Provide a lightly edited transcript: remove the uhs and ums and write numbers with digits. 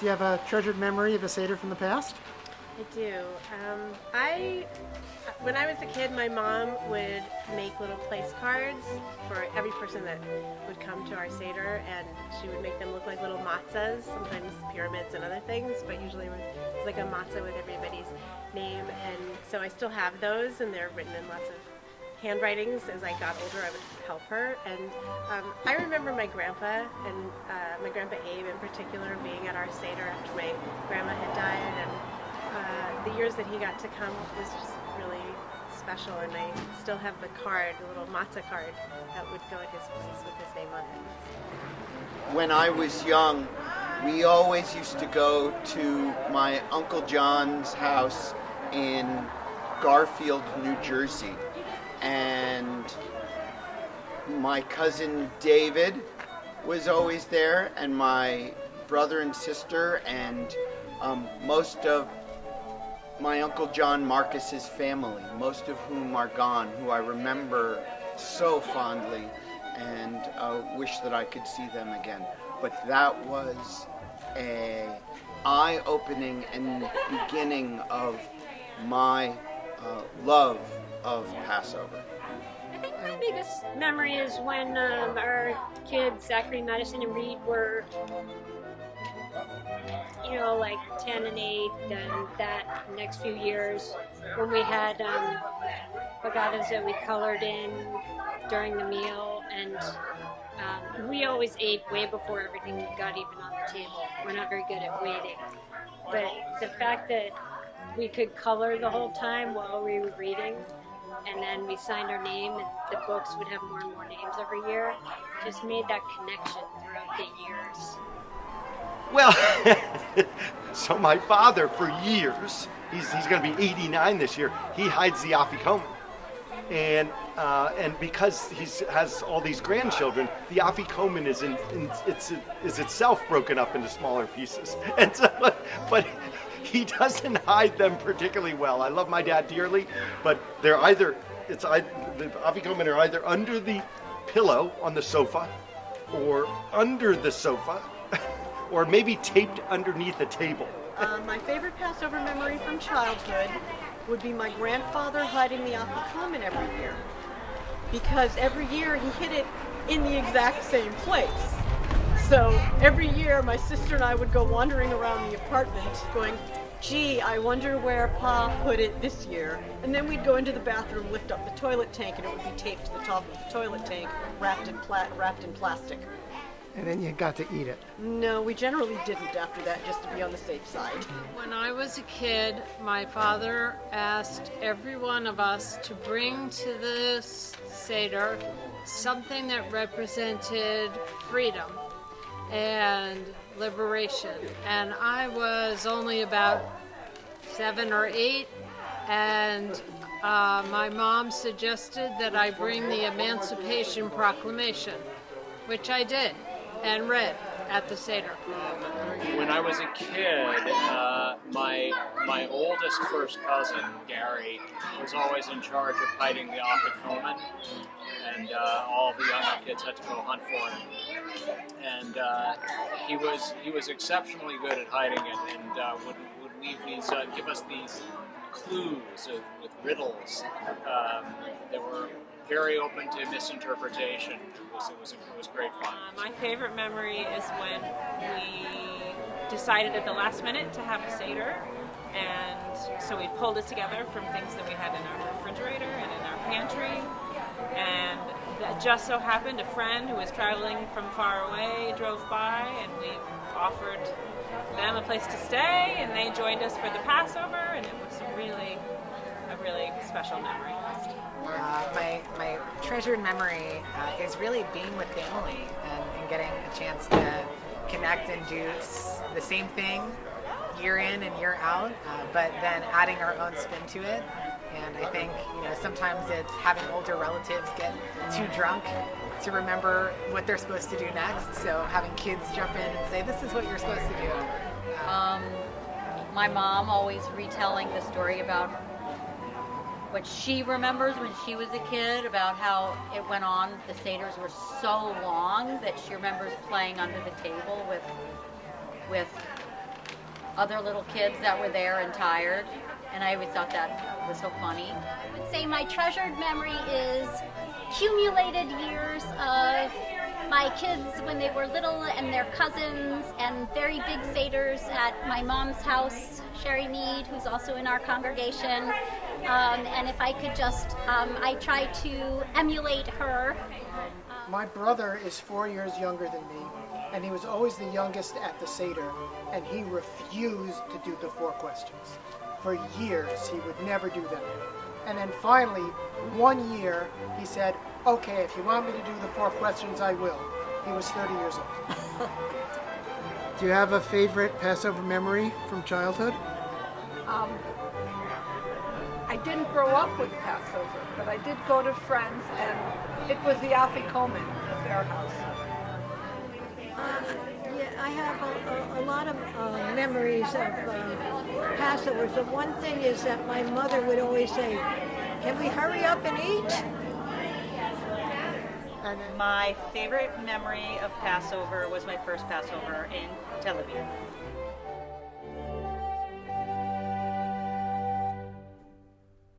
Do you have a treasured memory of a Seder from the past? I do. When I was a kid, my mom would make little place cards for every person that would come to our Seder, and she would make them look like little matzahs, sometimes pyramids and other things, but usually it was like a matzah with everybody's name. And so I still have those, and they're written in lots of handwritings. As I got older, I would help her. And I remember my grandpa, and my grandpa Abe in particular, being at our Seder after my grandma had died, and the years that he got to come was just really special, and I still have the card, the little matzah card that would go at his place with his name on it. When I was young, we always used to go to my Uncle John's house in Garfield, New Jersey. And my cousin David was always there, and my brother and sister, and most of my Uncle John Marcus's family, most of whom are gone, who I remember so fondly and wish that I could see them again. But that was a eye-opening and beginning of my love of Passover. I think my biggest memory is when our kids, Zachary, Madison, and Reed were, like 10 and 8, and that next few years when we had pagadas that we colored in during the meal, and we always ate way before everything got even on the table. We're not very good at waiting, but the fact that we could color the whole time while we were reading, and then we signed our name, and the books would have more and more names every year, just made that connection throughout the years. Well, so my father, for years, he's going to be 89 this year, he hides the afikomen. And because he has all these grandchildren, the afikomen is itself broken up into smaller pieces. And so, but he doesn't hide them particularly well. I love my dad dearly, but the afikomen are either under the pillow on the sofa, or under the sofa, or maybe taped underneath a table. My favorite Passover memory from childhood would be my grandfather hiding the afikomen every year. Because every year he hid it in the exact same place. So every year my sister and I would go wandering around the apartment going, gee, I wonder where Pa put it this year. And then we'd go into the bathroom, lift up the toilet tank, and it would be taped to the top of the toilet tank, wrapped in plastic. And then you got to eat it. No, we generally didn't after that, just to be on the safe side. When I was a kid, my father asked every one of us to bring to this Seder something that represented freedom and liberation. And I was only about 7 or 8, and my mom suggested that I bring the Emancipation Proclamation, which I did and read at the Seder. When I was a kid, my oldest first cousin, Gary, was always in charge of hiding the afikomen, and all the younger kids had to go hunt for him. And he was exceptionally good at hiding it, and would leave these, give us these clues with riddles that were very open to misinterpretation. It was great fun. My favorite memory is when we decided at the last minute to have a Seder, and so we pulled it together from things that we had in our refrigerator and in our pantry, and that just so happened a friend who was traveling from far away drove by, and we offered them a place to stay, and they joined us for the Passover, and it was a really special memory. My treasured memory is really being with family and getting a chance to connect and do the same thing year in and year out, but then adding our own spin to it. And I think sometimes it's having older relatives get too drunk to remember what they're supposed to do next. So having kids jump in and say, "This is what you're supposed to do." My mom always retelling the story about what she remembers when she was a kid, about how it went on. The Seders were so long that she remembers playing under the table with other little kids that were there and tired. And I always thought that was so funny. I would say my treasured memory is accumulated years of my kids when they were little and their cousins and very big seders at my mom's house, Sherry Mead, who's also in our congregation. And if I could just, I try to emulate her. My brother is 4 years younger than me, and he was always the youngest at the Seder, and he refused to do the 4 questions. For years, he would never do them. And then finally, one year, he said, okay, if you want me to do the 4 questions, I will. He was 30 years old. Do you have a favorite Passover memory from childhood? I didn't grow up with Passover, but I did go to friends, and it was the afikomen at their house. Yeah, I have a lot of memories of Passover. The one thing is that my mother would always say, can we hurry up and eat? My favorite memory of Passover was my first Passover in Tel Aviv.